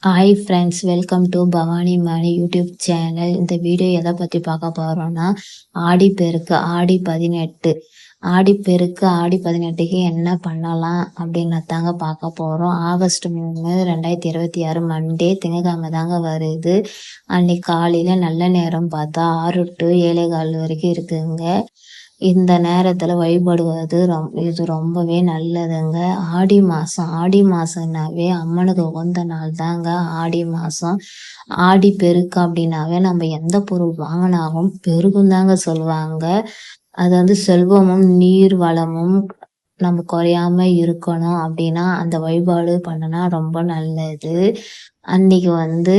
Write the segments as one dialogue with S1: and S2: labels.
S1: Hi friends, welcome to Bhavani Mani YouTube channel. இந்த video எதை பற்றி பார்க்க போகிறோன்னா, ஆடிப்பெருக்கு ஆடி 18. ஆடிப்பெருக்கு ஆடி 18க்கு என்ன பண்ணலாம் அப்படின்னு தாங்க பார்க்க போகிறோம். ஆகஸ்ட் 3, 2026 மண்டே திங்கக்கிழமை தாங்க வருது. அன்னைக்கு காலையில் நல்ல நேரம் பார்த்தா 6 to 7:15 வரைக்கும் இருக்குங்க. இந்த நேரத்தில் வழிபடுவது இது ரொம்பவே நல்லதுங்க. ஆடி மாதம்னாவே அம்மனுக்கு உகந்த நாள் தாங்க ஆடி மாதம். ஆடி பெருக்கு அப்படின்னாவே நம்ம எந்த பொருள் வாங்கினாலும் பெருகும் தாங்க சொல்லுவாங்க. அது செல்வமும் நீர் வளமும் நம்ம குறையாம இருக்கணும் அப்படின்னா அந்த வழிபாடு பண்ணனா ரொம்ப நல்லது. அன்னைக்கு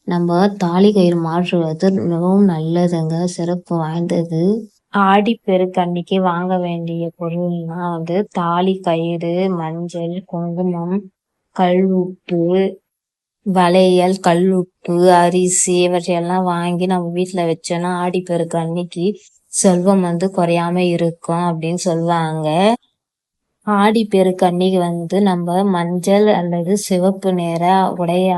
S1: நம்ம தாலி கயிறு மாற்றுவது மிகவும் நல்லதுங்க, சிறப்பு வாய்ந்தது. ஆடிப்பெருக்கு அன்னைக்கு வாங்க வேண்டிய பொருள்னா தாலி கயிறு, மஞ்சள், குங்குமம், கல் உப்பு, வளையல், கல் உப்பு, அரிசி இவற்றையெல்லாம் வாங்கி நம்ம வீட்டில் வச்சோன்னா ஆடிப்பெருக்கு அன்னைக்கு செல்வம் குறையாம இருக்கும் அப்படின்னு சொல்லுவாங்க. ஆடிப்பெருக்கு அன்னைக்கு நம்ம மஞ்சள் அல்லது சிவப்பு நிற உடைய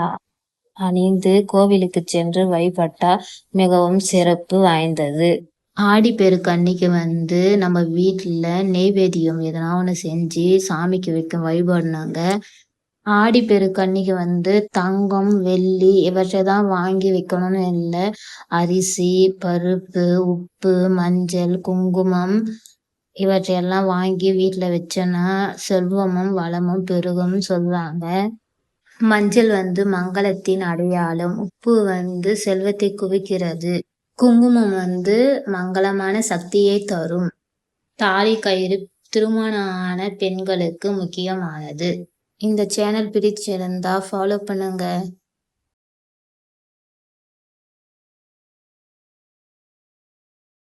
S1: அணிந்து கோவிலுக்கு சென்று வழிபட்டா மிகவும் சிறப்பு வாய்ந்தது. ஆடிப்பெருக்கு அன்னைக்கு நம்ம வீட்டில் நெய்வேத்தியம் எதனா ஒன்று செஞ்சு சாமிக்கு வைக்கும் வழிபாடுனாங்க. ஆடிப்பெருக்கு அன்னைக்கு தங்கம், வெள்ளி இவற்றை தான் வாங்கி வைக்கணும்னு இல்லை. அரிசி, பருப்பு, உப்பு, மஞ்சள், குங்குமம் இவற்றையெல்லாம் வாங்கி வீட்டில் வச்சோன்னா செல்வமும் வளமும் பெருகும் சொல்லுவாங்க. மஞ்சள் மங்களத்தின் அடையாளம். உப்பு செல்வத்தை குவிக்கிறது. குங்குமம் மங்களமான சக்தியை தரும். தாலி கயிறு திருமணம் ஆன பெண்களுக்கு முக்கியமானது. இந்த சேனல் பிடிச்சிருந்தா ஃபாலோ பண்ணுங்க.